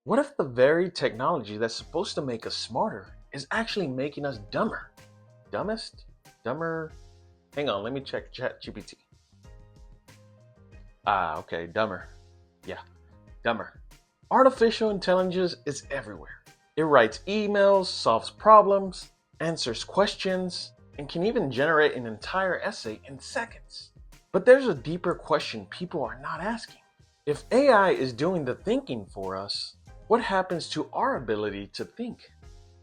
What if the very technology that's supposed to make us smarter is actually making us dumber? Dumbest? Dumber? Hang on, let me check ChatGPT. Okay, dumber. Yeah, dumber. Artificial intelligence is everywhere. It writes emails, solves problems, answers questions, and can even generate an entire essay in seconds. But there's a deeper question people are not asking. If AI is doing the thinking for us, what happens to our ability to think?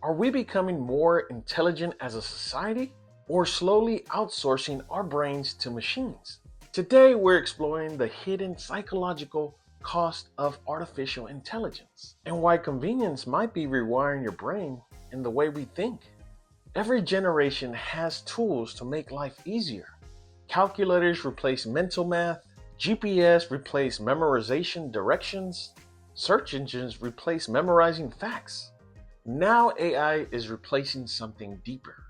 Are we becoming more intelligent as a society, or slowly outsourcing our brains to machines? Today, we're exploring the hidden psychological cost of artificial intelligence and why convenience might be rewiring your brain in the way we think. Every generation has tools to make life easier. Calculators replace mental math, GPS replace memorization directions, search engines replace memorizing facts. Now AI is replacing something deeper,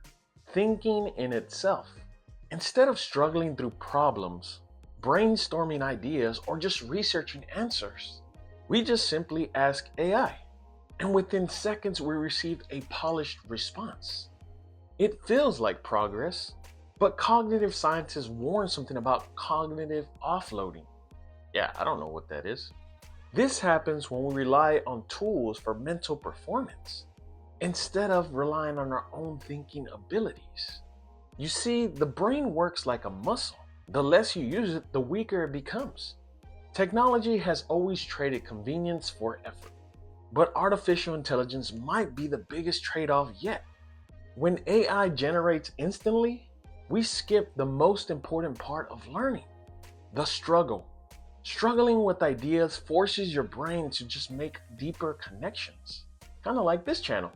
thinking in itself. Instead of struggling through problems, brainstorming ideas, or just researching answers, we just simply ask AI, and within seconds we receive a polished response. It feels like progress, but cognitive scientists warn something about cognitive offloading. Yeah, I don't know what that is. This happens when we rely on tools for mental performance instead of relying on our own thinking abilities. You see, the brain works like a muscle. The less you use it, the weaker it becomes. Technology has always traded convenience for effort, but artificial intelligence might be the biggest trade-off yet. When AI generates instantly, we skip the most important part of learning, the struggle. Struggling with ideas forces your brain to just make deeper connections, kind of like this channel.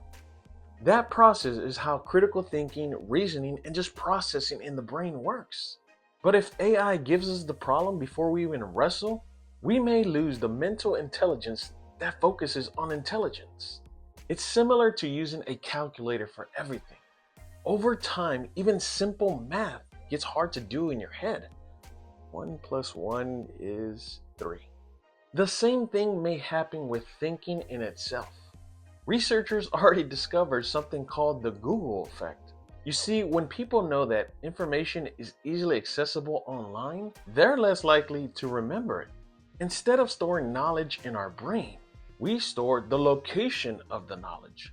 That process is how critical thinking, reasoning, and just processing in the brain works. But if AI gives us the problem before we even wrestle, we may lose the mental intelligence that focuses on intelligence. It's similar to using a calculator for everything. Over time, even simple math gets hard to do in your head. 1 plus 1 is 3. The same thing may happen with thinking in itself. Researchers already discovered something called the Google effect. You see, when people know that information is easily accessible online, they're less likely to remember it. Instead of storing knowledge in our brain, we store the location of the knowledge.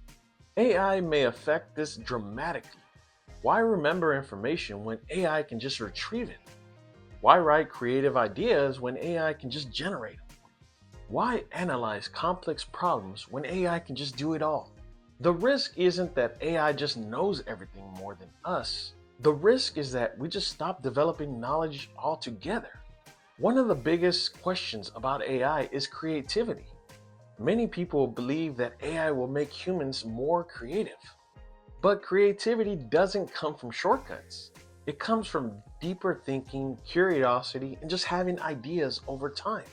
AI may affect this dramatically. Why remember information when AI can just retrieve it? Why write creative ideas when AI can just generate them? Why analyze complex problems when AI can just do it all? The risk isn't that AI just knows everything more than us. The risk is that we just stop developing knowledge altogether. One of the biggest questions about AI is creativity. Many people believe that AI will make humans more creative. But creativity doesn't come from shortcuts. It comes from deeper thinking, curiosity, and just having ideas over time.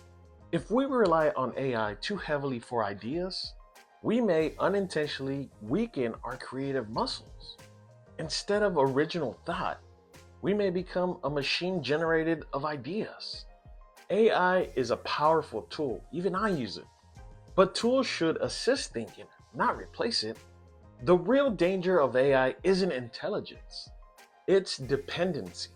If we rely on AI too heavily for ideas, we may unintentionally weaken our creative muscles. Instead of original thought, we may become a machine generated of ideas. AI is a powerful tool, even I use it. But tools should assist thinking, not replace it. The real danger of AI isn't intelligence, it's dependency.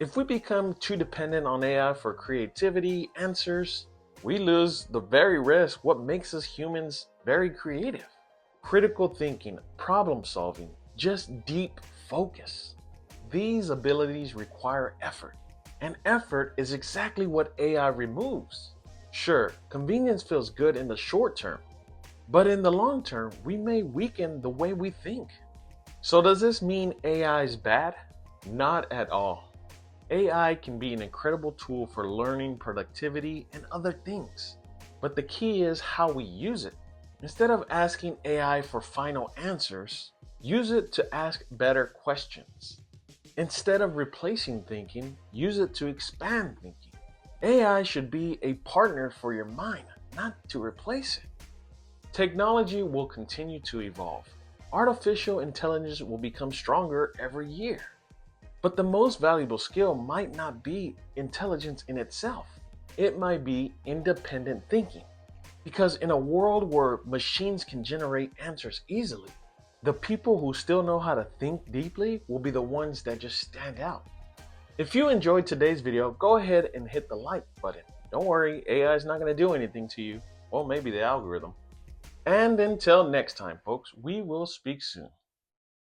If we become too dependent on AI for creativity, answers, we lose the very risk what makes us humans very creative. Critical thinking, problem solving, just deep focus. These abilities require effort, and effort is exactly what AI removes. Sure, convenience feels good in the short term, but in the long term, we may weaken the way we think. So does this mean AI is bad? Not at all. AI can be an incredible tool for learning, productivity, and other things. But the key is how we use it. Instead of asking AI for final answers, use it to ask better questions. Instead of replacing thinking, use it to expand thinking. AI should be a partner for your mind, not to replace it. Technology will continue to evolve. Artificial intelligence will become stronger every year. But the most valuable skill might not be intelligence in itself. It might be independent thinking. Because in a world where machines can generate answers easily, the people who still know how to think deeply will be the ones that just stand out. If you enjoyed today's video, go ahead and hit the like button. Don't worry, AI is not going to do anything to you. Well, maybe the algorithm. And until next time, folks, we will speak soon.